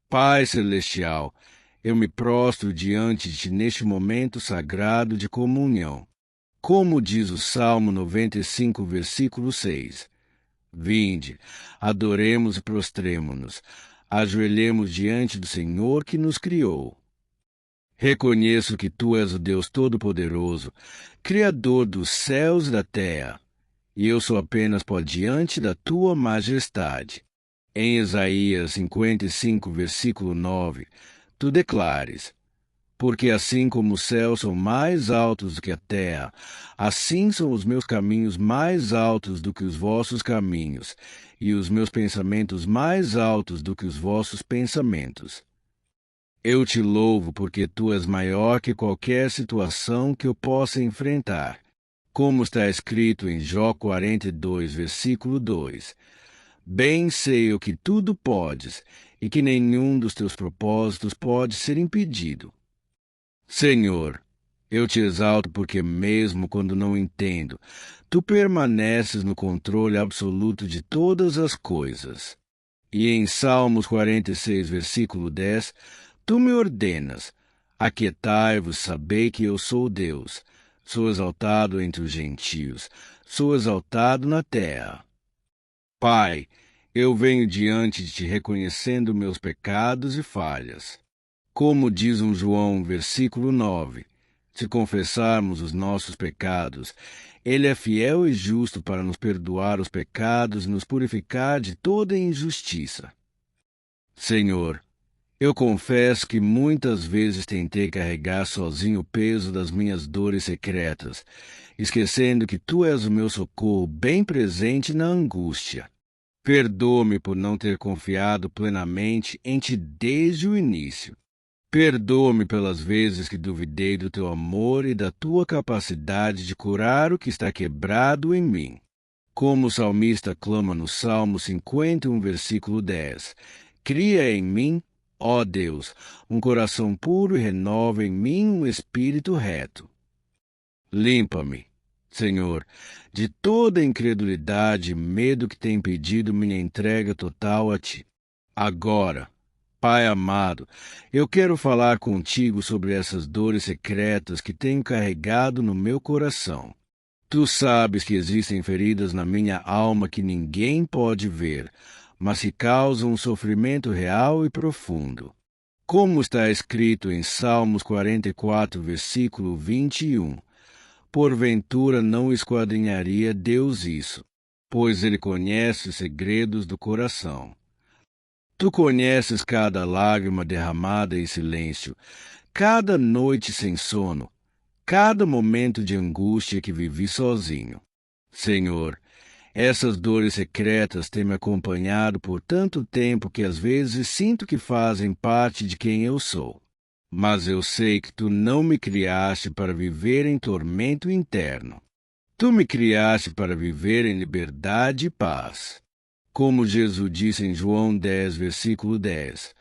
Pai Celestial, eu me prostro diante de Ti neste momento sagrado de comunhão. Como diz o Salmo 95, versículo 6. Vinde, adoremos e prostremo-nos, ajoelhemos diante do Senhor que nos criou. Reconheço que Tu és o Deus Todo-Poderoso, Criador dos céus e da terra, e eu sou apenas pó diante da Tua majestade. Em Isaías 55, versículo 9, Tu declares: porque assim como os céus são mais altos do que a terra, assim são os meus caminhos mais altos do que os vossos caminhos, e os meus pensamentos mais altos do que os vossos pensamentos. Eu te louvo porque Tu és maior que qualquer situação que eu possa enfrentar. Como está escrito em Jó 42, versículo 2. Bem sei o que tudo podes, e que nenhum dos Teus propósitos pode ser impedido. Senhor, eu te exalto porque mesmo quando não entendo, Tu permaneces no controle absoluto de todas as coisas. E em Salmos 46, versículo 10, Tu me ordenas: aquietai-vos, sabei que eu sou Deus. Sou exaltado entre os gentios, sou exaltado na terra. Pai, eu venho diante de Ti reconhecendo meus pecados e falhas. Como diz João, versículo 9, se confessarmos os nossos pecados, Ele é fiel e justo para nos perdoar os pecados e nos purificar de toda injustiça. Senhor, eu confesso que muitas vezes tentei carregar sozinho o peso das minhas dores secretas, esquecendo que Tu és o meu socorro bem presente na angústia. Perdoa-me por não ter confiado plenamente em Ti desde o início. Perdoa-me pelas vezes que duvidei do Teu amor e da Tua capacidade de curar o que está quebrado em mim. Como o salmista clama no Salmo 51, versículo 10, cria em mim, ó Deus, um coração puro e renova em mim um espírito reto. Limpa-me, Senhor, de toda incredulidade e medo que tem impedido minha entrega total a Ti. Agora, Pai amado, eu quero falar contigo sobre essas dores secretas que tenho carregado no meu coração. Tu sabes que existem feridas na minha alma que ninguém pode ver, mas que causam um sofrimento real e profundo. Como está escrito em Salmos 44, versículo 21, porventura não esquadrinharia Deus isso, pois Ele conhece os segredos do coração. Tu conheces cada lágrima derramada em silêncio, cada noite sem sono, cada momento de angústia que vivi sozinho. Senhor, essas dores secretas têm me acompanhado por tanto tempo que às vezes sinto que fazem parte de quem eu sou. Mas eu sei que Tu não me criaste para viver em tormento interno. Tu me criaste para viver em liberdade e paz. Como Jesus disse em João 10, versículo 10,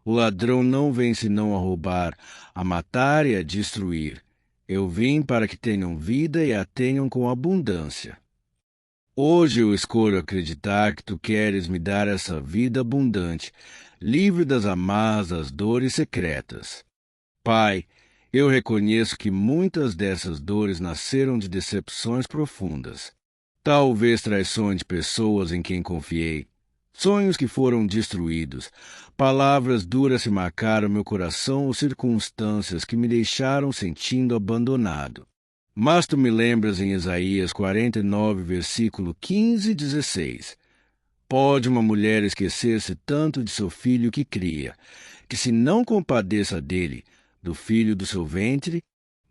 o ladrão não vem senão a roubar, a matar e a destruir. Eu vim para que tenham vida e a tenham com abundância. Hoje eu escolho acreditar que Tu queres me dar essa vida abundante, livre das amarras das dores secretas. Pai, eu reconheço que muitas dessas dores nasceram de decepções profundas. Talvez traições de pessoas em quem confiei, sonhos que foram destruídos, palavras duras que marcaram meu coração ou circunstâncias que me deixaram sentindo abandonado. Mas Tu me lembras em Isaías 49, versículo 15 e 16. Pode uma mulher esquecer-se tanto de seu filho que cria, que se não compadeça dele, do filho do seu ventre,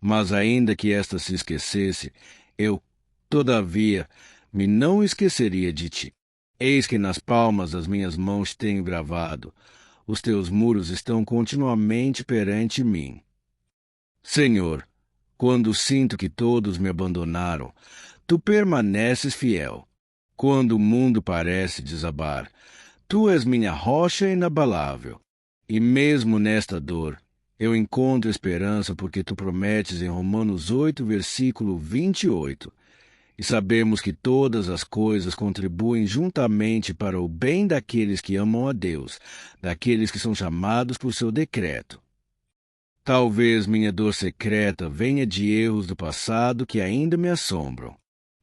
mas ainda que esta se esquecesse, eu, todavia, me não esqueceria de Ti. Eis que nas palmas das minhas mãos tenho gravado. Os Teus muros estão continuamente perante mim. Senhor, quando sinto que todos me abandonaram, Tu permaneces fiel. Quando o mundo parece desabar, Tu és minha rocha inabalável. E mesmo nesta dor, eu encontro esperança porque Tu prometes em Romanos 8, versículo 28, E sabemos que todas as coisas contribuem juntamente para o bem daqueles que amam a Deus, daqueles que são chamados por seu decreto. Talvez minha dor secreta venha de erros do passado que ainda me assombram.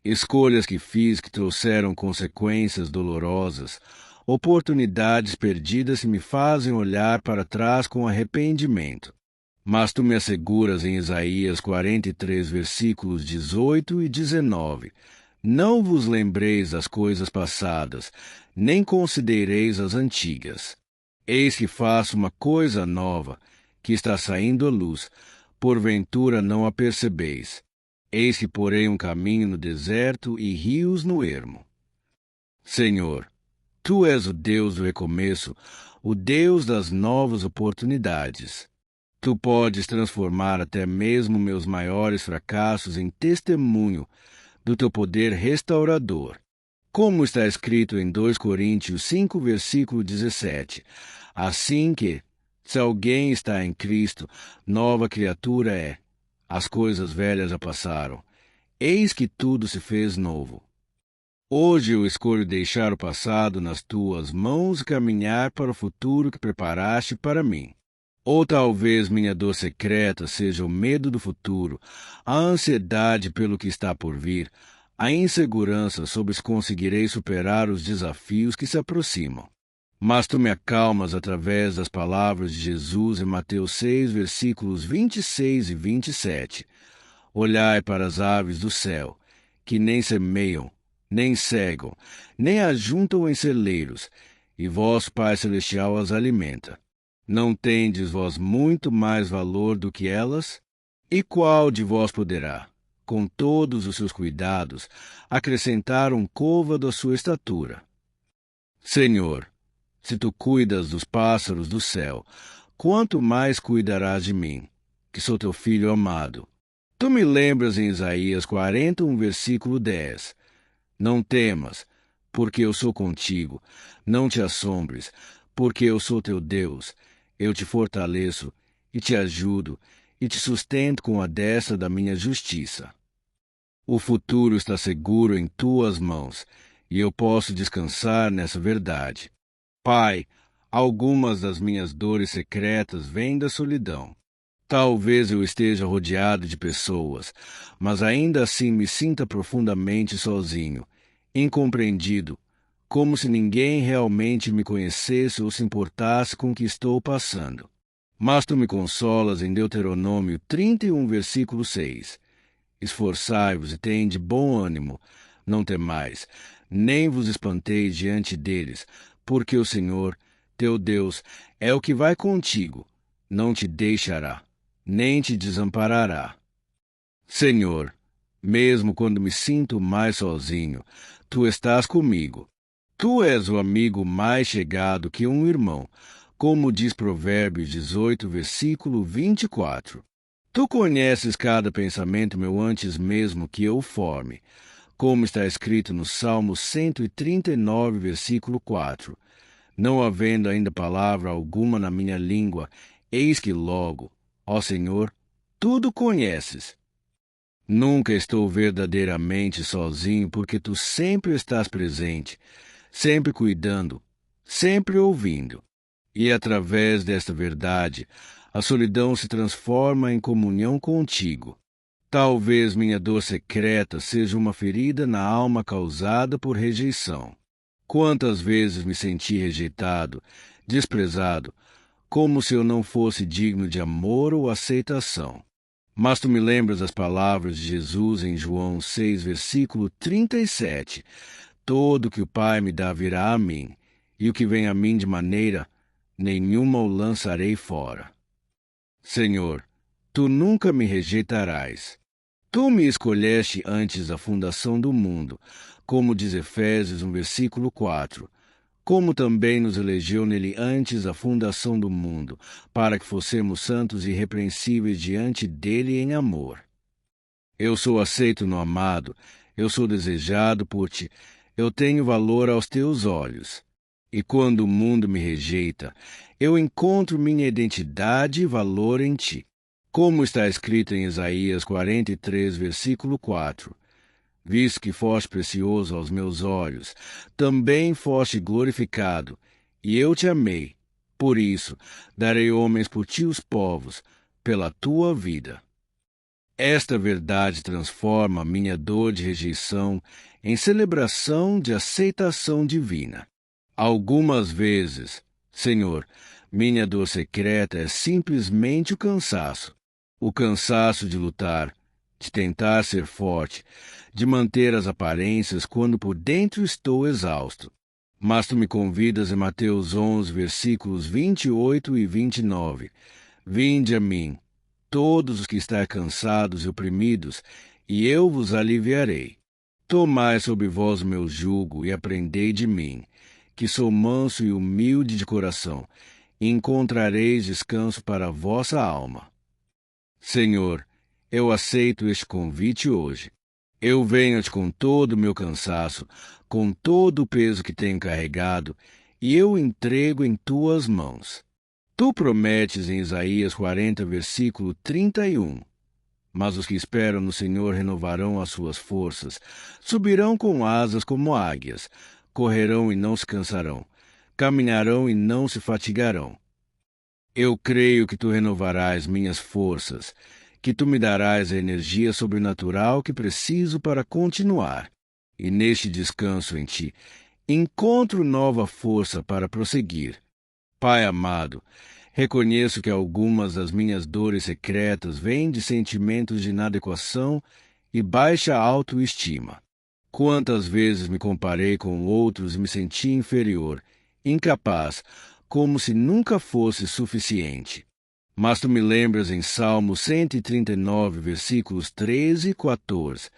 Escolhas que fiz que trouxeram consequências dolorosas, oportunidades perdidas que me fazem olhar para trás com arrependimento. Mas tu me asseguras em Isaías 43, versículos 18 e 19, não vos lembreis das coisas passadas, nem considereis as antigas. Eis que faço uma coisa nova, que está saindo à luz, porventura não a percebeis. Eis que porei um caminho no deserto e rios no ermo. Senhor, tu és o Deus do recomeço, o Deus das novas oportunidades. Tu podes transformar até mesmo meus maiores fracassos em testemunho do teu poder restaurador. Como está escrito em 2 Coríntios 5, versículo 17, assim que, se alguém está em Cristo, nova criatura é. As coisas velhas já passaram. Eis que tudo se fez novo. Hoje eu escolho deixar o passado nas tuas mãos e caminhar para o futuro que preparaste para mim. Ou talvez minha dor secreta seja o medo do futuro, a ansiedade pelo que está por vir, a insegurança sobre se conseguirei superar os desafios que se aproximam. Mas tu me acalmas através das palavras de Jesus em Mateus 6, versículos 26 e 27. Olhai para as aves do céu, que nem semeiam, nem cegam, nem ajuntam em celeiros, e vosso Pai Celestial as alimenta. Não tendes vós muito mais valor do que elas? E qual de vós poderá, com todos os seus cuidados, acrescentar um côvado à sua estatura? Senhor, se tu cuidas dos pássaros do céu, quanto mais cuidarás de mim, que sou teu filho amado. Tu me lembras em Isaías 41, versículo 10. Não temas, porque eu sou contigo. Não te assombres, porque eu sou teu Deus. Eu te fortaleço, e te ajudo, e te sustento com a destra da minha justiça. O futuro está seguro em tuas mãos, e eu posso descansar nessa verdade. Pai, algumas das minhas dores secretas vêm da solidão. Talvez eu esteja rodeado de pessoas, mas ainda assim me sinta profundamente sozinho, incompreendido, como se ninguém realmente me conhecesse ou se importasse com o que estou passando. Mas tu me consolas em Deuteronômio 31, versículo 6. Esforçai-vos e tende bom ânimo, não temais, nem vos espanteis diante deles, porque o Senhor, teu Deus, é o que vai contigo, não te deixará, nem te desamparará. Senhor, mesmo quando me sinto mais sozinho, tu estás comigo. Tu és o amigo mais chegado que um irmão, como diz Provérbios 18, versículo 24. Tu conheces cada pensamento meu antes mesmo que eu o forme, como está escrito no Salmo 139, versículo 4. Não havendo ainda palavra alguma na minha língua, eis que logo, ó Senhor, tudo conheces. Nunca estou verdadeiramente sozinho, porque tu sempre estás presente, sempre cuidando, sempre ouvindo. E através desta verdade, a solidão se transforma em comunhão contigo. Talvez minha dor secreta seja uma ferida na alma causada por rejeição. Quantas vezes me senti rejeitado, desprezado, como se eu não fosse digno de amor ou aceitação. Mas tu me lembras as palavras de Jesus em João 6, versículo 37. Todo que o Pai me dá virá a mim, e o que vem a mim de maneira nenhuma o lançarei fora. Senhor, tu nunca me rejeitarás. Tu me escolheste antes da fundação do mundo, como diz Efésios 1, versículo 4. Como também nos elegeu nele antes da fundação do mundo, para que fossemos santos e irrepreensíveis diante dele em amor. Eu sou aceito no amado, eu sou desejado por ti, eu tenho valor aos teus olhos. E quando o mundo me rejeita, eu encontro minha identidade e valor em ti. Como está escrito em Isaías 43, versículo 4. Visto que foste precioso aos meus olhos, também foste glorificado, e eu te amei. Por isso, darei homens por ti os povos, pela tua vida. Esta verdade transforma minha dor de rejeição em celebração de aceitação divina. Algumas vezes, Senhor, minha dor secreta é simplesmente o cansaço de lutar, de tentar ser forte, de manter as aparências quando por dentro estou exausto. Mas tu me convidas em Mateus 11, versículos 28 e 29. Vinde a mim, todos os que estáis cansados e oprimidos, e eu vos aliviarei. Tomai sobre vós o meu jugo e aprendei de mim, que sou manso e humilde de coração, e encontrareis descanso para a vossa alma. Senhor, eu aceito este convite hoje. Eu venho-te com todo o meu cansaço, com todo o peso que tenho carregado, e eu entrego em tuas mãos. Tu prometes em Isaías 40, versículo 31, mas os que esperam no Senhor renovarão as suas forças, subirão com asas como águias, correrão e não se cansarão, caminharão e não se fatigarão. Eu creio que tu renovarás minhas forças, que tu me darás a energia sobrenatural que preciso para continuar. E neste descanso em ti, encontro nova força para prosseguir. Pai amado, reconheço que algumas das minhas dores secretas vêm de sentimentos de inadequação e baixa autoestima. Quantas vezes me comparei com outros e me senti inferior, incapaz, como se nunca fosse suficiente. Mas tu me lembras em Salmo 139, versículos 13 e 14,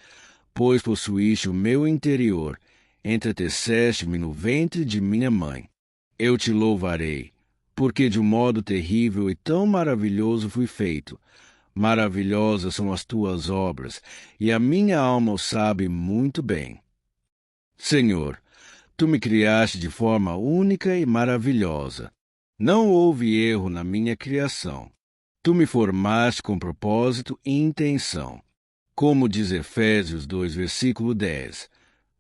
pois possuíste o meu interior, entreteceste-me no ventre de minha mãe. Eu te louvarei, porque de um modo terrível e tão maravilhoso fui feito. Maravilhosas são as tuas obras, e a minha alma o sabe muito bem. Senhor, tu me criaste de forma única e maravilhosa. Não houve erro na minha criação. Tu me formaste com propósito e intenção. Como diz Efésios 2, versículo 10,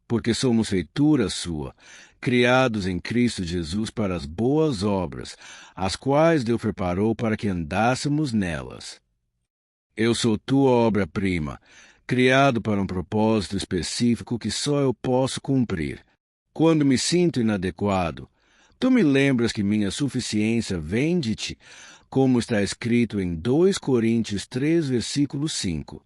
porque somos feitura sua, criados em Cristo Jesus para as boas obras, as quais Deus preparou para que andássemos nelas. Eu sou tua obra-prima, criado para um propósito específico que só eu posso cumprir. Quando me sinto inadequado, tu me lembras que minha suficiência vem de ti, como está escrito em 2 Coríntios 3, versículo 5.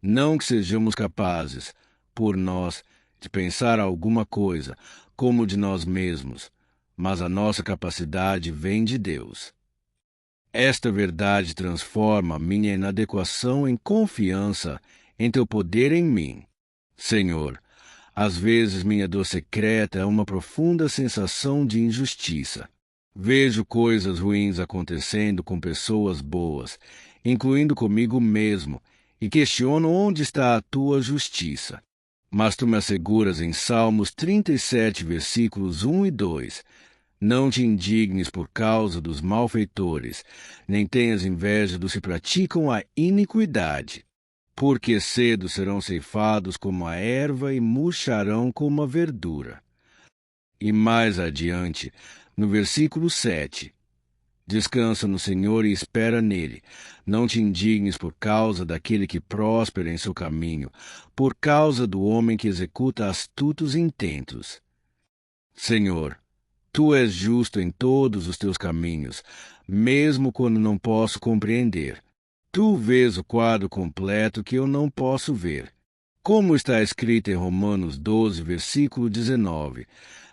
Não que sejamos capazes, por nós, de pensar alguma coisa, como de nós mesmos, mas a nossa capacidade vem de Deus. Esta verdade transforma minha inadequação em confiança em teu poder em mim. Senhor, às vezes minha dor secreta é uma profunda sensação de injustiça. Vejo coisas ruins acontecendo com pessoas boas, incluindo comigo mesmo, e questiono onde está a tua justiça. Mas tu me asseguras em Salmos 37, versículos 1 e 2, não te indignes por causa dos malfeitores, nem tenhas inveja dos que praticam a iniquidade, porque cedo serão ceifados como a erva e murcharão como a verdura. E mais adiante, no versículo 7, descansa no Senhor e espera nele. Não te indignes por causa daquele que próspera em seu caminho, por causa do homem que executa astutos intentos. Senhor, tu és justo em todos os teus caminhos, mesmo quando não posso compreender. Tu vês o quadro completo que eu não posso ver. Como está escrito em Romanos 12, versículo 19,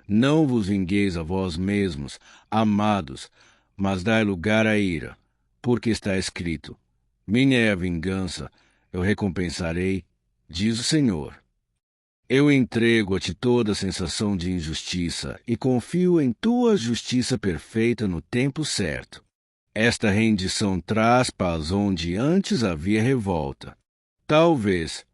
não vos vingueis a vós mesmos, amados, mas dai lugar à ira, porque está escrito, minha é a vingança, eu recompensarei, diz o Senhor. Eu entrego a ti toda a sensação de injustiça e confio em tua justiça perfeita no tempo certo. Esta rendição traz paz onde antes havia revolta. Talvez,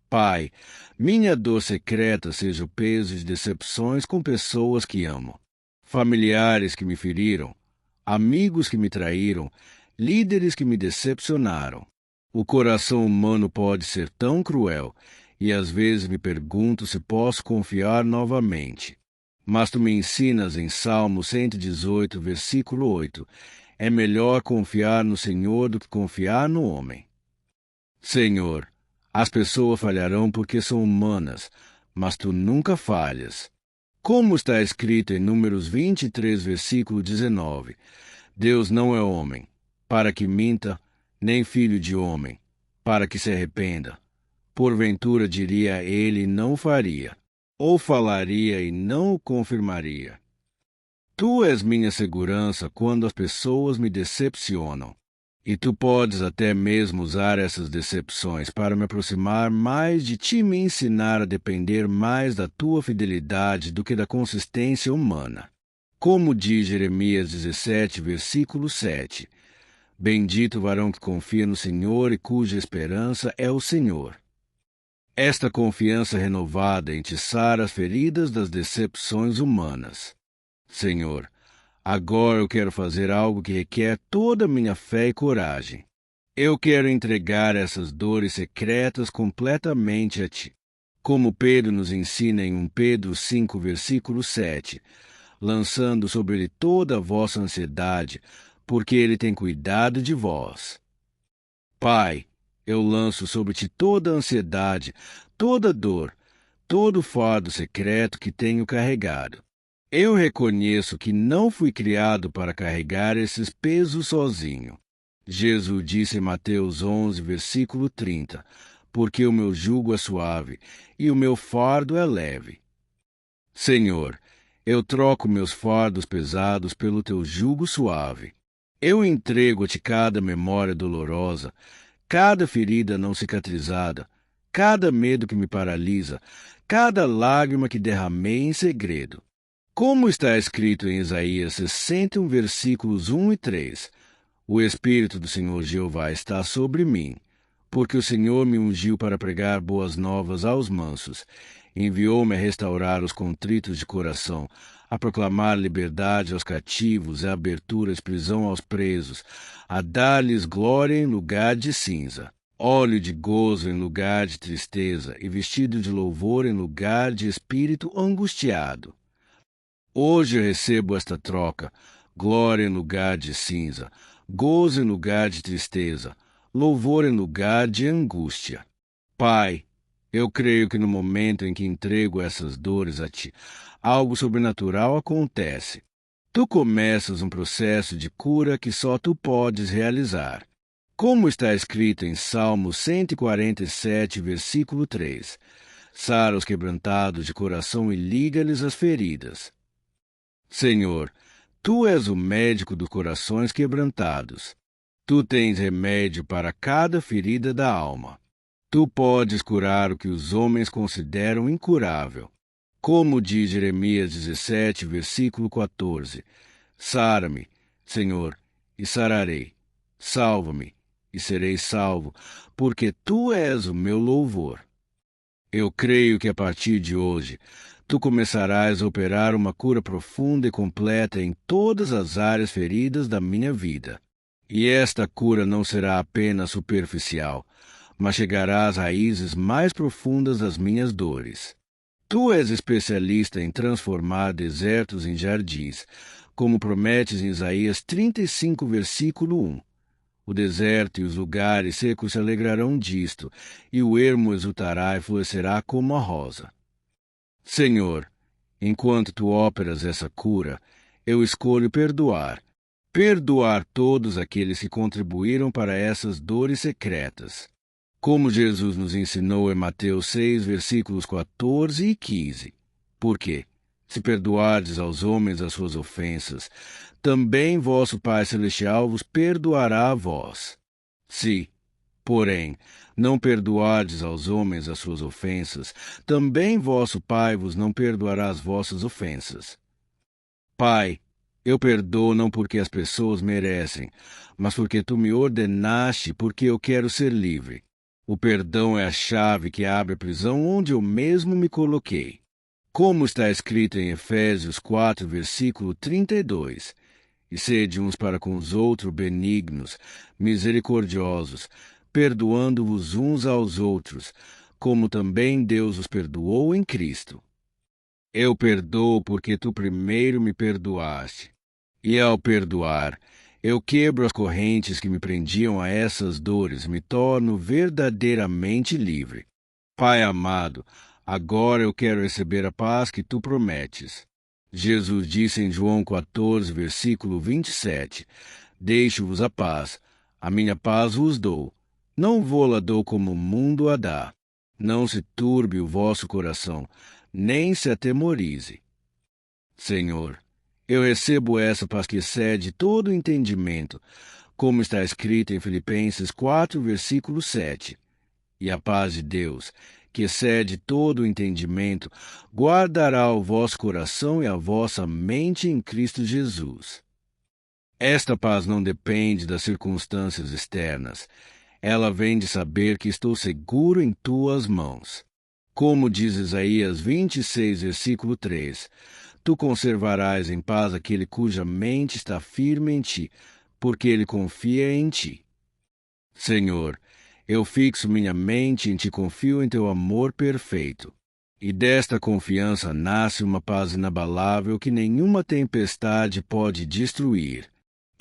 Pai, minha dor secreta seja o peso de decepções com pessoas que amo, familiares que me feriram, amigos que me traíram, líderes que me decepcionaram. O coração humano pode ser tão cruel, e às vezes me pergunto se posso confiar novamente. Mas tu me ensinas em Salmo 118, versículo 8, é melhor confiar no Senhor do que confiar no homem. Senhor, as pessoas falharão porque são humanas, mas tu nunca falhas. Como está escrito em Números 23, versículo 19, Deus não é homem, para que minta, nem filho de homem, para que se arrependa. Porventura diria ele e não faria, ou falaria e não o confirmaria. Tu és minha segurança quando as pessoas me decepcionam. E tu podes até mesmo usar essas decepções para me aproximar mais de ti e me ensinar a depender mais da tua fidelidade do que da consistência humana. Como diz Jeremias 17, versículo 7, Bendito o varão que confia no Senhor e cuja esperança é o Senhor. Esta confiança renovada em ti sara as feridas das decepções humanas. Senhor, agora eu quero fazer algo que requer toda a minha fé e coragem. Eu quero entregar essas dores secretas completamente a ti. Como Pedro nos ensina em 1 Pedro 5, versículo 7, lançando sobre ele toda a vossa ansiedade, porque ele tem cuidado de vós. Pai, eu lanço sobre ti toda a ansiedade, toda dor, todo o fardo secreto que tenho carregado. Eu reconheço que não fui criado para carregar esses pesos sozinho. Jesus disse em Mateus 11, versículo 30, porque o meu jugo é suave e o meu fardo é leve. Senhor, eu troco meus fardos pesados pelo teu jugo suave. Eu entrego-te cada memória dolorosa, cada ferida não cicatrizada, cada medo que me paralisa, cada lágrima que derramei em segredo. Como está escrito em Isaías 61, versículos 1 e 3, o Espírito do Senhor Jeová está sobre mim, porque o Senhor me ungiu para pregar boas novas aos mansos, enviou-me a restaurar os contritos de coração, a proclamar liberdade aos cativos e a abertura de prisão aos presos, a dar-lhes glória em lugar de cinza, óleo de gozo em lugar de tristeza e vestido de louvor em lugar de espírito angustiado. Hoje eu recebo esta troca, glória em lugar de cinza, gozo em lugar de tristeza, louvor em lugar de angústia. Pai, eu creio que no momento em que entrego essas dores a ti, algo sobrenatural acontece. Tu começas um processo de cura que só tu podes realizar. Como está escrito em Salmo 147, versículo 3, sara os quebrantados de coração e liga-lhes as feridas. Senhor, tu és o médico dos corações quebrantados. Tu tens remédio para cada ferida da alma. Tu podes curar o que os homens consideram incurável. Como diz Jeremias 17, versículo 14, sara-me, Senhor, e sararei. Salva-me, e serei salvo, porque tu és o meu louvor. Eu creio que a partir de hoje, tu começarás a operar uma cura profunda e completa em todas as áreas feridas da minha vida. E esta cura não será apenas superficial, mas chegará às raízes mais profundas das minhas dores. Tu és especialista em transformar desertos em jardins, como prometes em Isaías 35, versículo 1. O deserto e os lugares secos se alegrarão disto, e o ermo exultará e florescerá como a rosa. Senhor, enquanto tu operas essa cura, eu escolho perdoar todos aqueles que contribuíram para essas dores secretas. Como Jesus nos ensinou em Mateus 6, versículos 14 e 15. Porque, se perdoardes aos homens as suas ofensas, também vosso Pai Celestial vos perdoará a vós. Se, porém, não perdoardes aos homens as suas ofensas, também vosso Pai vos não perdoará as vossas ofensas. Pai, eu perdoo não porque as pessoas merecem, mas porque tu me ordenaste, porque eu quero ser livre. O perdão é a chave que abre a prisão onde eu mesmo me coloquei. Como está escrito em Efésios 4, versículo 32, e sede uns para com os outros benignos, misericordiosos, perdoando-vos uns aos outros, como também Deus os perdoou em Cristo. Eu perdoo porque tu primeiro me perdoaste. E ao perdoar, eu quebro as correntes que me prendiam a essas dores, me torno verdadeiramente livre. Pai amado, agora eu quero receber a paz que tu prometes. Jesus disse em João 14, versículo 27, Deixo-vos a paz, a minha paz vos dou. Não vou-la dou como o mundo a dá. Não se turbe o vosso coração, nem se atemorize. Senhor, eu recebo essa paz que excede todo entendimento, como está escrito em Filipenses 4, versículo 7. E a paz de Deus, que excede todo o entendimento, guardará o vosso coração e a vossa mente em Cristo Jesus. Esta paz não depende das circunstâncias externas. Ela vem de saber que estou seguro em tuas mãos. Como diz Isaías 26, versículo 3, Tu conservarás em paz aquele cuja mente está firme em ti, porque ele confia em ti. Senhor, eu fixo minha mente em ti, confio em teu amor perfeito. E desta confiança nasce uma paz inabalável que nenhuma tempestade pode destruir.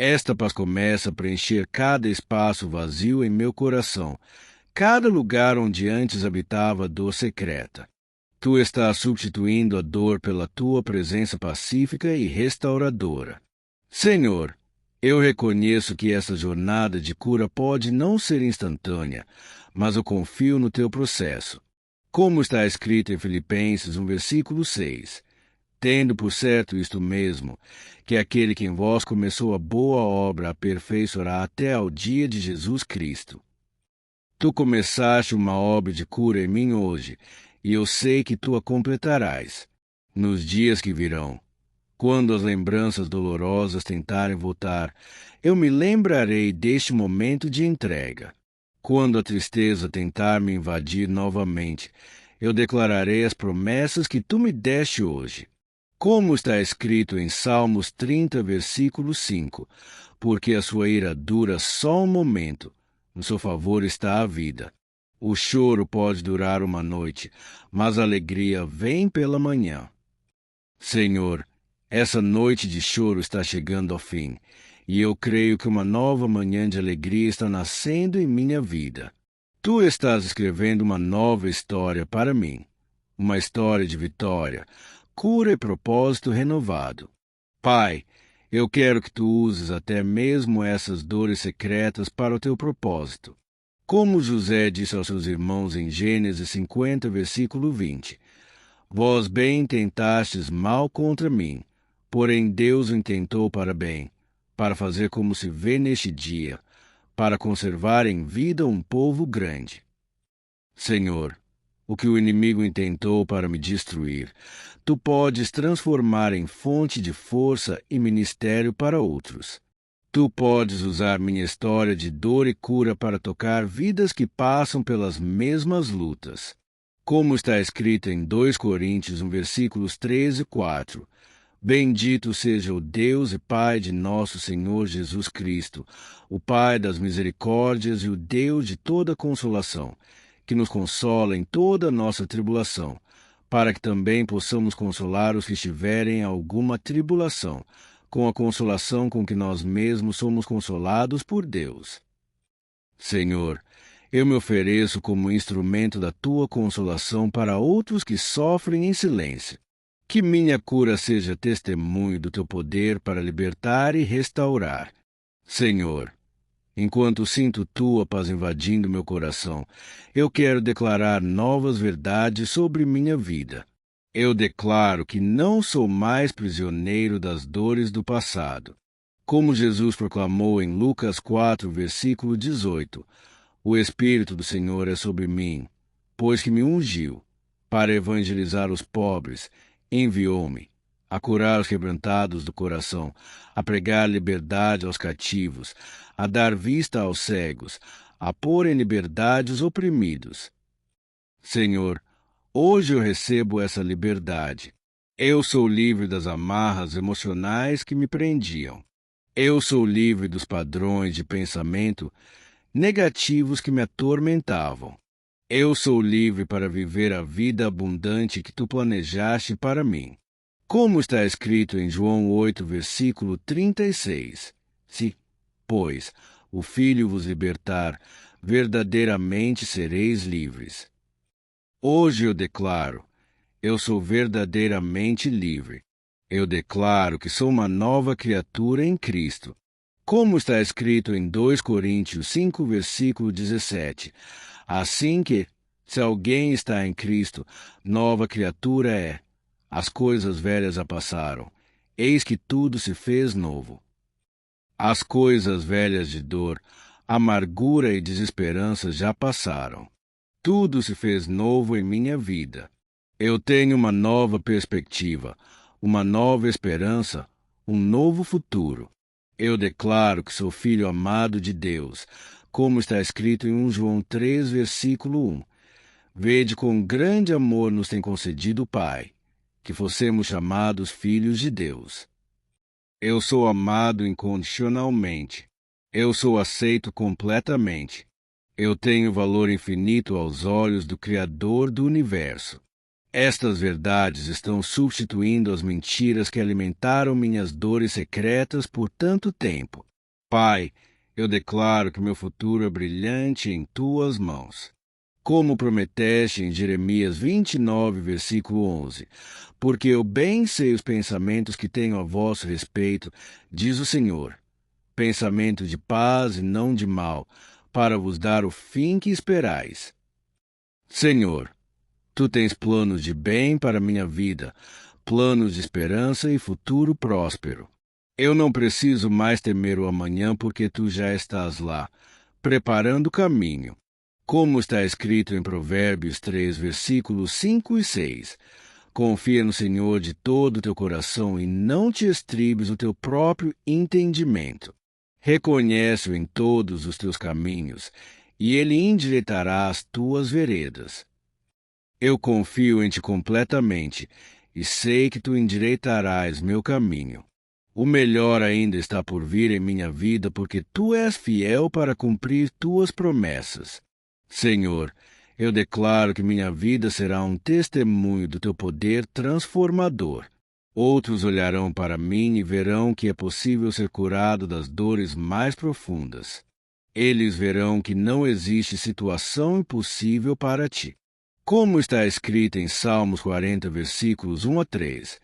Esta paz começa a preencher cada espaço vazio em meu coração, cada lugar onde antes habitava a dor secreta. Tu estás substituindo a dor pela tua presença pacífica e restauradora. Senhor, eu reconheço que essa jornada de cura pode não ser instantânea, mas eu confio no teu processo. Como está escrito em Filipenses 1, versículo 6, Tendo por certo isto mesmo, que aquele que em vós começou a boa obra aperfeiçoará até ao dia de Jesus Cristo. Tu começaste uma obra de cura em mim hoje, e eu sei que tu a completarás nos dias que virão. Quando as lembranças dolorosas tentarem voltar, eu me lembrarei deste momento de entrega. Quando a tristeza tentar me invadir novamente, eu declararei as promessas que tu me deste hoje. Como está escrito em Salmos 30, versículo 5, porque a sua ira dura só um momento, no seu favor está a vida. O choro pode durar uma noite, mas a alegria vem pela manhã. Senhor, essa noite de choro está chegando ao fim, e eu creio que uma nova manhã de alegria está nascendo em minha vida. Tu estás escrevendo uma nova história para mim, uma história de vitória, cura e propósito renovado. Pai, eu quero que tu uses até mesmo essas dores secretas para o teu propósito. Como José disse aos seus irmãos em Gênesis 50, versículo 20, Vós bem intentastes mal contra mim, porém Deus o intentou para bem, para fazer como se vê neste dia, para conservar em vida um povo grande. Senhor, o que o inimigo intentou para me destruir, tu podes transformar em fonte de força e ministério para outros. Tu podes usar minha história de dor e cura para tocar vidas que passam pelas mesmas lutas. Como está escrito em 2 Coríntios, versículos 13 e 4, Bendito seja o Deus e Pai de nosso Senhor Jesus Cristo, o Pai das misericórdias e o Deus de toda consolação, que nos consola em toda a nossa tribulação, para que também possamos consolar os que estiverem em alguma tribulação, com a consolação com que nós mesmos somos consolados por Deus. Senhor, eu me ofereço como instrumento da tua consolação para outros que sofrem em silêncio. Que minha cura seja testemunho do teu poder para libertar e restaurar. Senhor, enquanto sinto tua paz invadindo meu coração, eu quero declarar novas verdades sobre minha vida. Eu declaro que não sou mais prisioneiro das dores do passado. Como Jesus proclamou em Lucas 4, versículo 18, O Espírito do Senhor é sobre mim, pois que me ungiu para evangelizar os pobres, enviou-me a curar os quebrantados do coração, a pregar liberdade aos cativos, a dar vista aos cegos, a pôr em liberdade os oprimidos. Senhor, hoje eu recebo essa liberdade. Eu sou livre das amarras emocionais que me prendiam. Eu sou livre dos padrões de pensamento negativos que me atormentavam. Eu sou livre para viver a vida abundante que tu planejaste para mim. Como está escrito em João 8, versículo 36. Se, pois, o Filho vos libertar, verdadeiramente sereis livres. Hoje eu declaro, eu sou verdadeiramente livre. Eu declaro que sou uma nova criatura em Cristo. Como está escrito em 2 Coríntios 5, versículo 17. Assim que, se alguém está em Cristo, nova criatura é. As coisas velhas já passaram. Eis que tudo se fez novo. As coisas velhas de dor, amargura e desesperança já passaram. Tudo se fez novo em minha vida. Eu tenho uma nova perspectiva, uma nova esperança, um novo futuro. Eu declaro que sou filho amado de Deus, como está escrito em 1 João 3, versículo 1. Vede quão grande amor nos tem concedido o Pai, que fossemos chamados filhos de Deus. Eu sou amado incondicionalmente. Eu sou aceito completamente. Eu tenho valor infinito aos olhos do Criador do Universo. Estas verdades estão substituindo as mentiras que alimentaram minhas dores secretas por tanto tempo. Pai, eu declaro que meu futuro é brilhante em tuas mãos. Como prometeste em Jeremias 29, versículo 11. Porque eu bem sei os pensamentos que tenho a vosso respeito, diz o Senhor. Pensamento de paz e não de mal, para vos dar o fim que esperais. Senhor, tu tens planos de bem para minha vida, planos de esperança e futuro próspero. Eu não preciso mais temer o amanhã, porque tu já estás lá, preparando o caminho. Como está escrito em Provérbios 3, versículos 5 e 6. Confia no Senhor de todo o teu coração e não te estribes o teu próprio entendimento. Reconhece-o em todos os teus caminhos, e ele endireitará as tuas veredas. Eu confio em ti completamente, e sei que tu endireitarás meu caminho. O melhor ainda está por vir em minha vida, porque tu és fiel para cumprir tuas promessas. Senhor, eu declaro que minha vida será um testemunho do teu poder transformador. Outros olharão para mim e verão que é possível ser curado das dores mais profundas. Eles verão que não existe situação impossível para ti. Como está escrito em Salmos 40, versículos 1 a 3,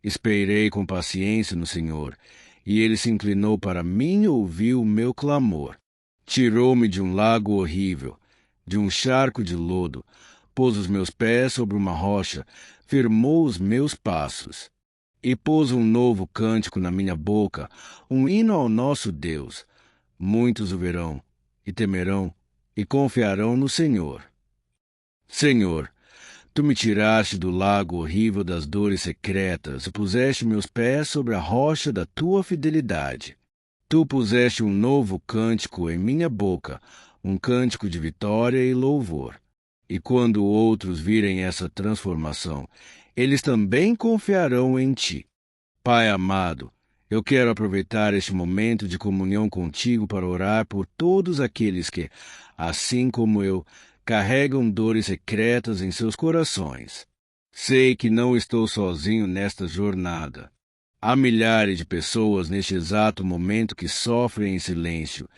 esperei com paciência no Senhor, e ele se inclinou para mim e ouviu o meu clamor. Tirou-me de um lago horrível, de um charco de lodo, pôs os meus pés sobre uma rocha, firmou os meus passos. E pôs um novo cântico na minha boca, um hino ao nosso Deus. Muitos o verão, e temerão, e confiarão no Senhor. Senhor, tu me tiraste do lago horrível das dores secretas e puseste meus pés sobre a rocha da tua fidelidade. Tu puseste um novo cântico em minha boca, um cântico de vitória e louvor. E quando outros virem essa transformação, eles também confiarão em ti. Pai amado, eu quero aproveitar este momento de comunhão contigo para orar por todos aqueles que, assim como eu, carregam dores secretas em seus corações. Sei que não estou sozinho nesta jornada. Há milhares de pessoas neste exato momento que sofrem em silêncio,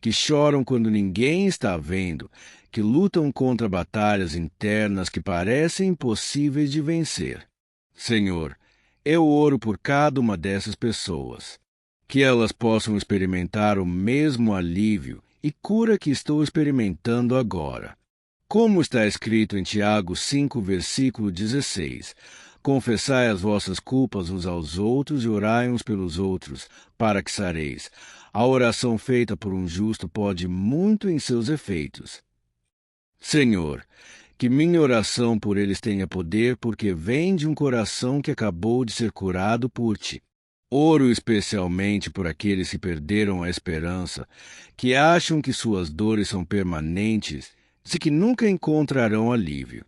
que choram quando ninguém está vendo, que lutam contra batalhas internas que parecem impossíveis de vencer. Senhor, eu oro por cada uma dessas pessoas, que elas possam experimentar o mesmo alívio e cura que estou experimentando agora. Como está escrito em Tiago 5, versículo 16, confessai as vossas culpas uns aos outros e orai uns pelos outros, para que sareis. A oração feita por um justo pode muito em seus efeitos. Senhor, que minha oração por eles tenha poder, porque vem de um coração que acabou de ser curado por ti. Oro especialmente por aqueles que perderam a esperança, que acham que suas dores são permanentes e que nunca encontrarão alívio.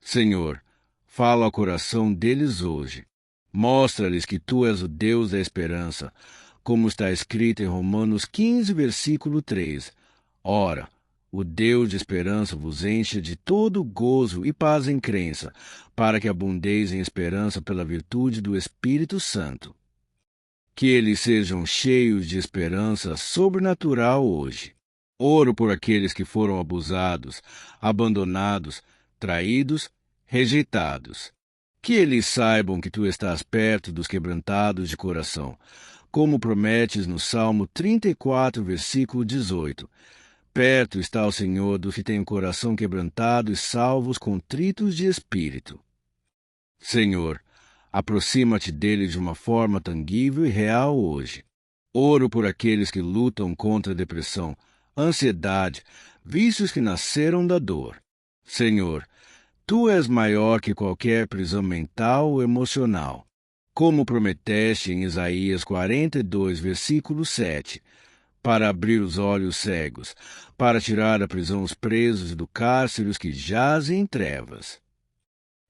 Senhor, fala ao coração deles hoje. Mostra-lhes que tu és o Deus da esperança, como está escrito em Romanos 15, versículo 3. Ora, O Deus de esperança vos encha de todo gozo e paz em crença, para que abundeis em esperança pela virtude do Espírito Santo. Que eles sejam cheios de esperança sobrenatural hoje. Oro por aqueles que foram abusados, abandonados, traídos, rejeitados. Que eles saibam que tu estás perto dos quebrantados de coração, como prometes no Salmo 34, versículo 18. Perto está o Senhor dos que têm o coração quebrantado e salvos contritos de espírito. Senhor, aproxima-te deles de uma forma tangível e real hoje. Oro por aqueles que lutam contra a depressão, ansiedade, vícios que nasceram da dor. Senhor, tu és maior que qualquer prisão mental ou emocional. Como prometeste em Isaías 42, versículo 7, para abrir os olhos cegos, para tirar da prisão os presos e do cárcere os que jazem em trevas.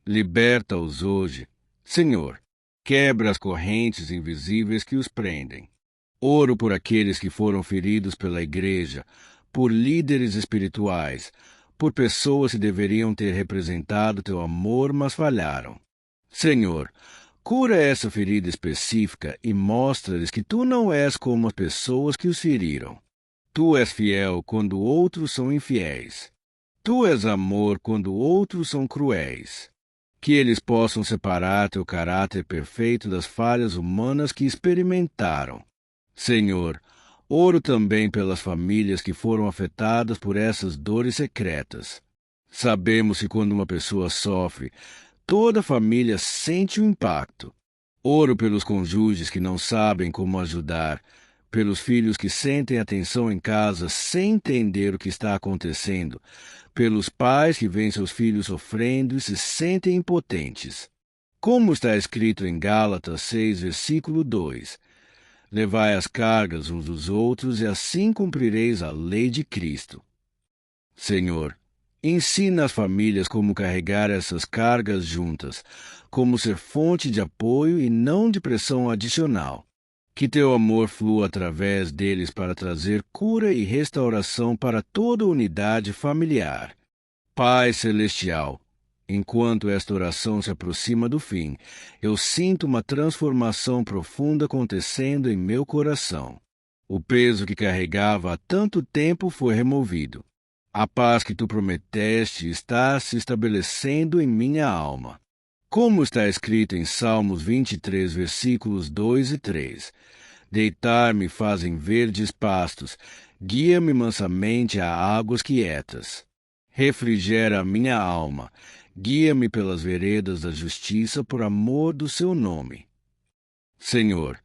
Liberta-os hoje, Senhor, quebra as correntes invisíveis que os prendem. Oro por aqueles que foram feridos pela igreja, por líderes espirituais, por pessoas que deveriam ter representado teu amor, mas falharam. Senhor, cura essa ferida específica e mostra-lhes que tu não és como as pessoas que os feriram. Tu és fiel quando outros são infiéis. Tu és amor quando outros são cruéis. Que eles possam separar teu caráter perfeito das falhas humanas que experimentaram. Senhor, oro também pelas famílias que foram afetadas por essas dores secretas. Sabemos que quando uma pessoa sofre, toda a família sente o impacto. Oro pelos cônjuges que não sabem como ajudar, pelos filhos que sentem a tensão em casa sem entender o que está acontecendo, pelos pais que veem seus filhos sofrendo e se sentem impotentes. Como está escrito em Gálatas 6, versículo 2, levai as cargas uns dos outros e assim cumprireis a lei de Cristo. Senhor, ensina as famílias como carregar essas cargas juntas, como ser fonte de apoio e não de pressão adicional. Que teu amor flua através deles para trazer cura e restauração para toda a unidade familiar. Pai Celestial, enquanto esta oração se aproxima do fim, eu sinto uma transformação profunda acontecendo em meu coração. O peso que carregava há tanto tempo foi removido. A paz que tu prometeste está se estabelecendo em minha alma. Como está escrito em Salmos 23, versículos 2 e 3, deitar-me fazem verdes pastos, guia-me mansamente a águas quietas. Refrigera a minha alma, guia-me pelas veredas da justiça por amor do seu nome. Senhor,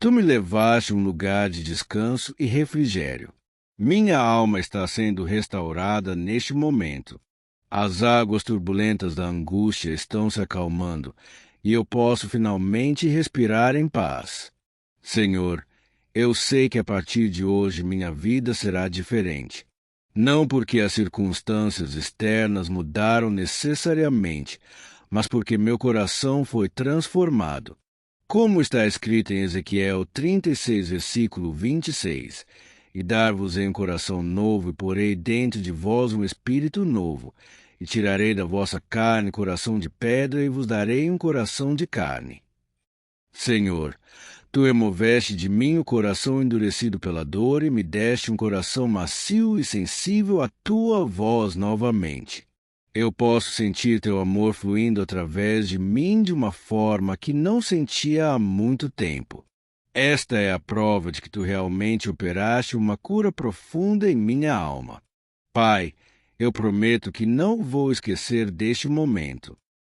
tu me levaste a um lugar de descanso e refrigério. Minha alma está sendo restaurada neste momento. As águas turbulentas da angústia estão se acalmando e eu posso finalmente respirar em paz. Senhor, eu sei que a partir de hoje minha vida será diferente. Não porque as circunstâncias externas mudaram necessariamente, mas porque meu coração foi transformado. Como está escrito em Ezequiel 36, versículo 26, e dar-vos-ei um coração novo, e porei dentro de vós um espírito novo, e tirarei da vossa carne coração de pedra, e vos darei um coração de carne. Senhor, tu removeste de mim o coração endurecido pela dor, e me deste um coração macio e sensível à tua voz novamente. Eu posso sentir teu amor fluindo através de mim de uma forma que não sentia há muito tempo. Esta é a prova de que tu realmente operaste uma cura profunda em minha alma. Pai, eu prometo que não vou esquecer deste momento.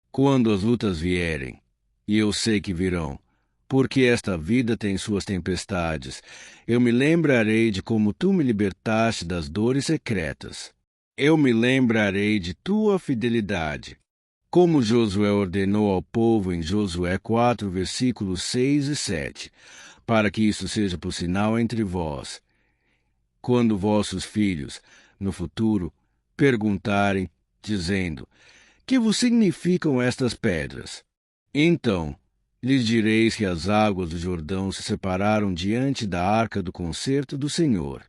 Quando as lutas vierem, e eu sei que virão, porque esta vida tem suas tempestades, eu me lembrarei de como tu me libertaste das dores secretas. Eu me lembrarei de tua fidelidade. Como Josué ordenou ao povo em Josué 4, versículos 6 e 7, para que isso seja por sinal entre vós. Quando vossos filhos, no futuro, perguntarem, dizendo, que vos significam estas pedras? Então, lhes direis que as águas do Jordão se separaram diante da arca do concerto do Senhor,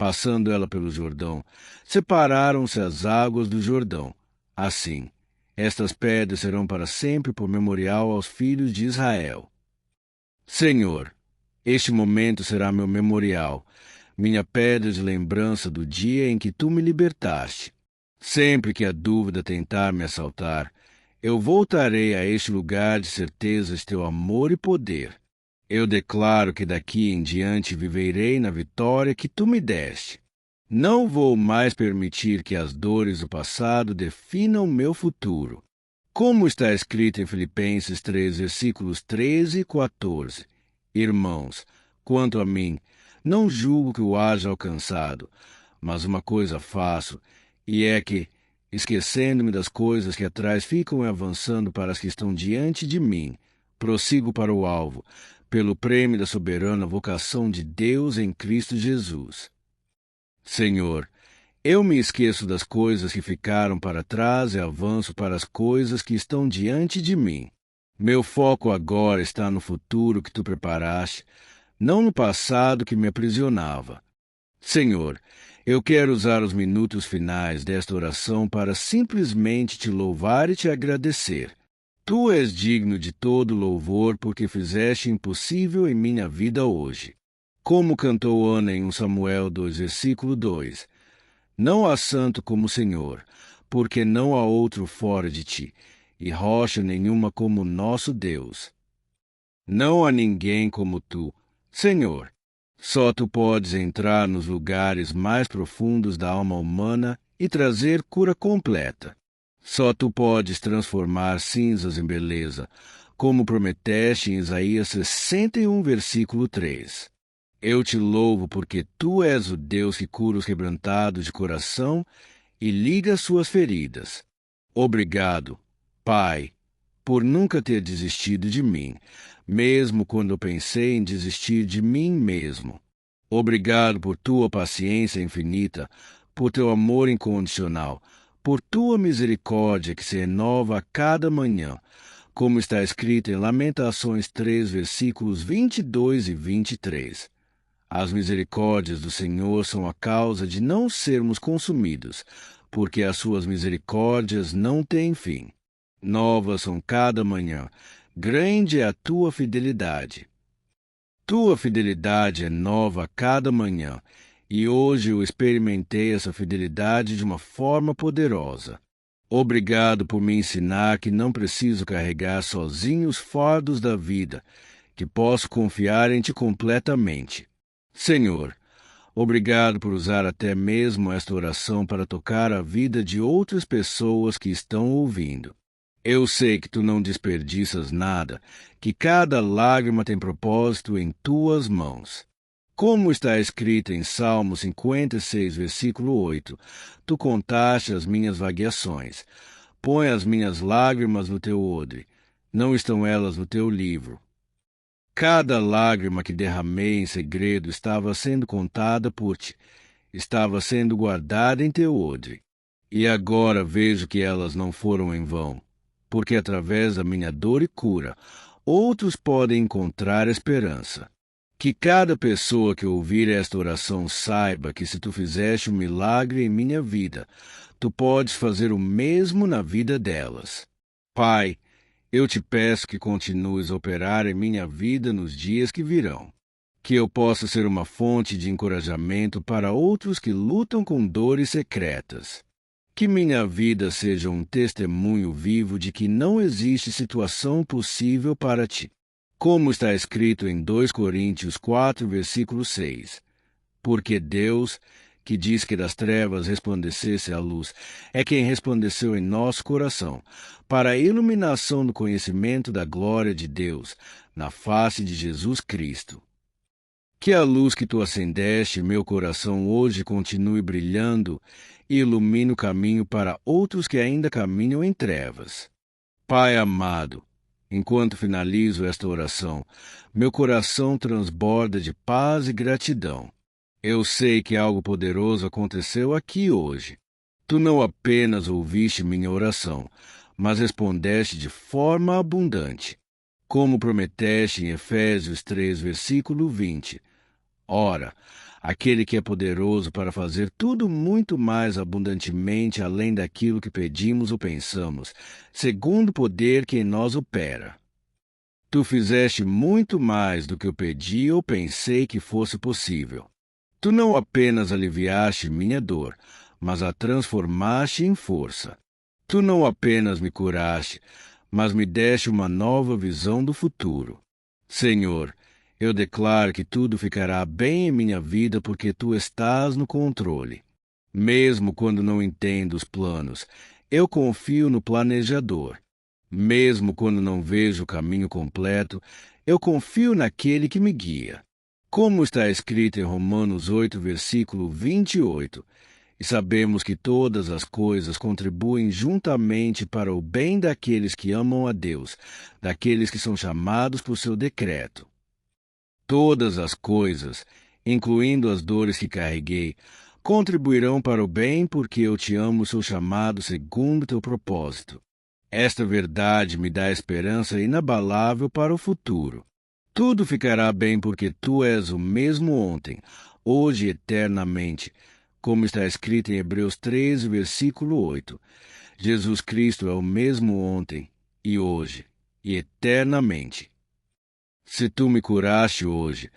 passando ela pelo Jordão, separaram-se as águas do Jordão. Assim, estas pedras serão para sempre por memorial aos filhos de Israel. Senhor, este momento será meu memorial, minha pedra de lembrança do dia em que tu me libertaste. Sempre que a dúvida tentar me assaltar, eu voltarei a este lugar de certezas de teu amor e poder. Eu declaro que daqui em diante viverei na vitória que tu me deste. Não vou mais permitir que as dores do passado definam meu futuro. Como está escrito em Filipenses 3, versículos 13 e 14. Irmãos, quanto a mim, não julgo que o haja alcançado, mas uma coisa faço, e é que, esquecendo-me das coisas que atrás ficam e avançando para as que estão diante de mim, prossigo para o alvo, pelo prêmio da soberana vocação de Deus em Cristo Jesus. Senhor, eu me esqueço das coisas que ficaram para trás e avanço para as coisas que estão diante de mim. Meu foco agora está no futuro que tu preparaste, não no passado que me aprisionava. Senhor, eu quero usar os minutos finais desta oração para simplesmente te louvar e te agradecer. Tu és digno de todo louvor porque fizeste impossível em minha vida hoje. Como cantou Ana em 1 Samuel 2, versículo 2. Não há santo como o Senhor, porque não há outro fora de ti, e rocha nenhuma como o nosso Deus. Não há ninguém como tu, Senhor. Só tu podes entrar nos lugares mais profundos da alma humana e trazer cura completa. Só tu podes transformar cinzas em beleza, como prometeste em Isaías 61, versículo 3. Eu te louvo porque tu és o Deus que cura os quebrantados de coração e liga suas feridas. Obrigado, Pai, por nunca ter desistido de mim, mesmo quando eu pensei em desistir de mim mesmo. Obrigado por tua paciência infinita, por teu amor incondicional, por tua misericórdia que se renova a cada manhã, como está escrito em Lamentações 3, versículos 22 e 23. As misericórdias do Senhor são a causa de não sermos consumidos, porque as suas misericórdias não têm fim. Novas são cada manhã, grande é a tua fidelidade. Tua fidelidade é nova a cada manhã, e hoje eu experimentei essa fidelidade de uma forma poderosa. Obrigado por me ensinar que não preciso carregar sozinho os fardos da vida, que posso confiar em Ti completamente. Senhor, obrigado por usar até mesmo esta oração para tocar a vida de outras pessoas que estão ouvindo. Eu sei que Tu não desperdiças nada, que cada lágrima tem propósito em Tuas mãos. Como está escrito em Salmo 56, versículo 8, Tu contaste as minhas vagueações. Põe as minhas lágrimas no Teu odre. Não estão elas no Teu livro. Cada lágrima que derramei em segredo estava sendo contada por Ti. Estava sendo guardada em Teu odre. E agora vejo que elas não foram em vão, porque através da minha dor e cura, outros podem encontrar esperança. Que cada pessoa que ouvir esta oração saiba que se Tu fizeste um milagre em minha vida, Tu podes fazer o mesmo na vida delas. Pai, eu Te peço que continues a operar em minha vida nos dias que virão. Que eu possa ser uma fonte de encorajamento para outros que lutam com dores secretas. Que minha vida seja um testemunho vivo de que não existe situação possível para Ti. Como está escrito em 2 Coríntios 4, versículo 6. Porque Deus, que diz que das trevas resplandecesse a luz, é quem resplandeceu em nosso coração, para a iluminação do conhecimento da glória de Deus, na face de Jesus Cristo. Que a luz que Tu acendeste em meu coração hoje continue brilhando e ilumine o caminho para outros que ainda caminham em trevas. Pai amado, enquanto finalizo esta oração, meu coração transborda de paz e gratidão. Eu sei que algo poderoso aconteceu aqui hoje. Tu não apenas ouviste minha oração, mas respondeste de forma abundante. Como prometeste em Efésios 3, versículo 20. Ora, aquele que é poderoso para fazer tudo muito mais abundantemente além daquilo que pedimos ou pensamos, segundo o poder que em nós opera. Tu fizeste muito mais do que eu pedi ou pensei que fosse possível. Tu não apenas aliviaste minha dor, mas a transformaste em força. Tu não apenas me curaste, mas me deste uma nova visão do futuro. Senhor, eu declaro que tudo ficará bem em minha vida porque tu estás no controle. Mesmo quando não entendo os planos, eu confio no planejador. Mesmo quando não vejo o caminho completo, eu confio naquele que me guia. Como está escrito em Romanos 8, versículo 28, e sabemos que todas as coisas contribuem juntamente para o bem daqueles que amam a Deus, daqueles que são chamados por seu decreto. Todas as coisas, incluindo as dores que carreguei, contribuirão para o bem porque eu te amo, sou chamado segundo teu propósito. Esta verdade me dá esperança inabalável para o futuro. Tudo ficará bem porque tu és o mesmo ontem, hoje e eternamente, como está escrito em Hebreus 13, versículo 8. Jesus Cristo é o mesmo ontem, e hoje, e eternamente. Se tu me curaste hoje,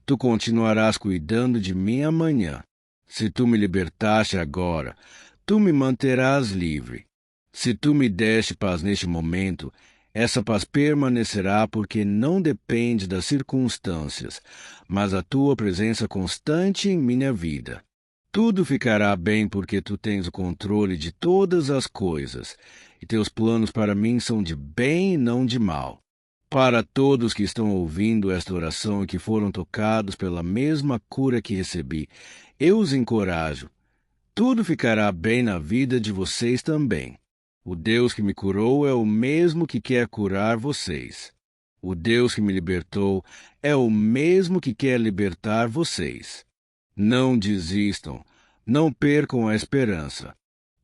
tu continuarás cuidando de mim amanhã. Se tu me libertaste agora, tu me manterás livre. Se tu me deste paz neste momento, essa paz permanecerá porque não depende das circunstâncias, mas a tua presença constante em minha vida. Tudo ficará bem porque tu tens o controle de todas as coisas, e teus planos para mim são de bem e não de mal. Para todos que estão ouvindo esta oração e que foram tocados pela mesma cura que recebi, eu os encorajo. Tudo ficará bem na vida de vocês também. O Deus que me curou é o mesmo que quer curar vocês. O Deus que me libertou é o mesmo que quer libertar vocês. Não desistam, não percam a esperança.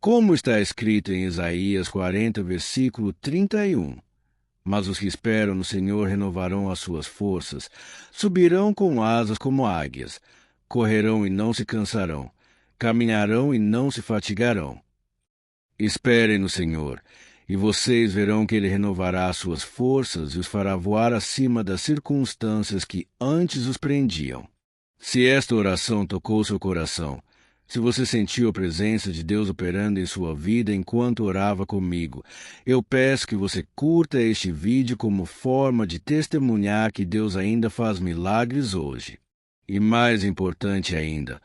Como está escrito em Isaías 40, versículo 31. Mas os que esperam no Senhor renovarão as suas forças, subirão com asas como águias, correrão e não se cansarão, caminharão e não se fatigarão. Esperem no Senhor, e vocês verão que Ele renovará as suas forças e os fará voar acima das circunstâncias que antes os prendiam. Se esta oração tocou seu coração, se você sentiu a presença de Deus operando em sua vida enquanto orava comigo, eu peço que você curta este vídeo como forma de testemunhar que Deus ainda faz milagres hoje. E mais importante ainda,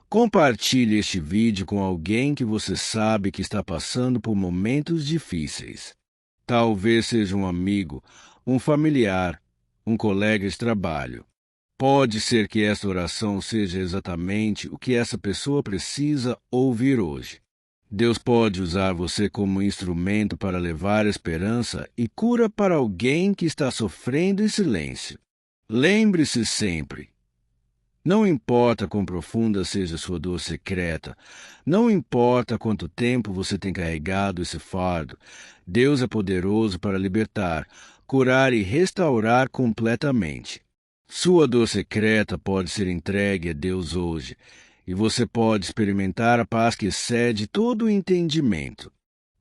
compartilhe este vídeo com alguém que você sabe que está passando por momentos difíceis. Talvez seja um amigo, um familiar, um colega de trabalho. Pode ser que esta oração seja exatamente o que essa pessoa precisa ouvir hoje. Deus pode usar você como instrumento para levar esperança e cura para alguém que está sofrendo em silêncio. Lembre-se sempre: não importa quão profunda seja sua dor secreta, não importa quanto tempo você tem carregado esse fardo, Deus é poderoso para libertar, curar e restaurar completamente. Sua dor secreta pode ser entregue a Deus hoje, e você pode experimentar a paz que excede todo o entendimento.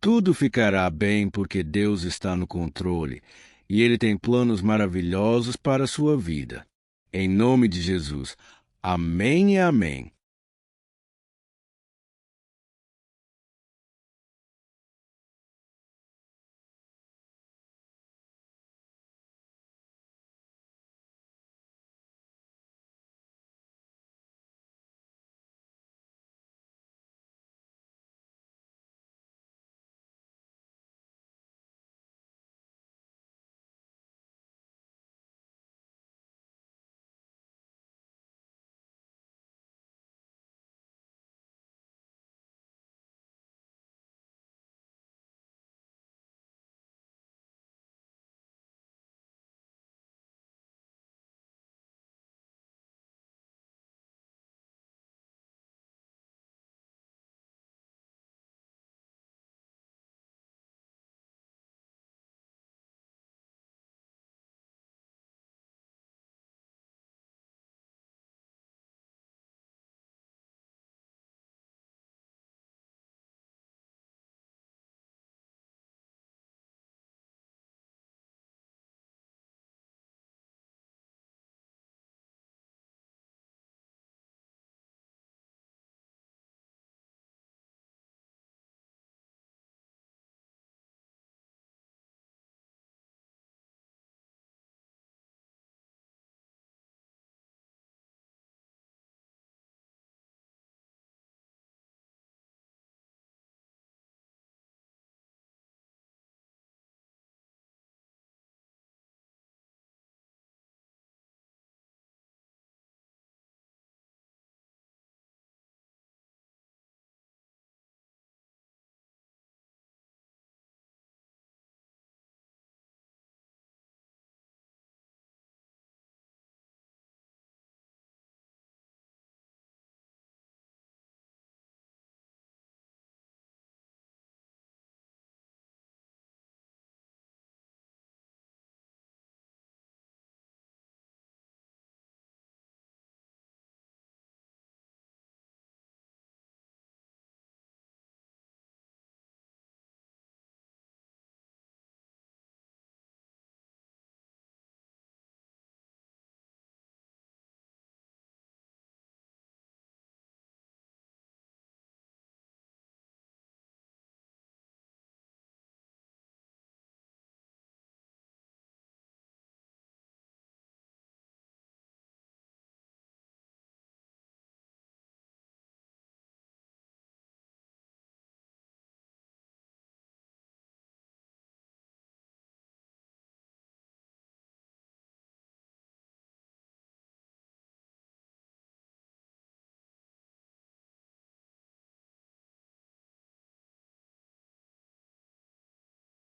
Tudo ficará bem porque Deus está no controle, e Ele tem planos maravilhosos para a sua vida. Em nome de Jesus. Amém e amém.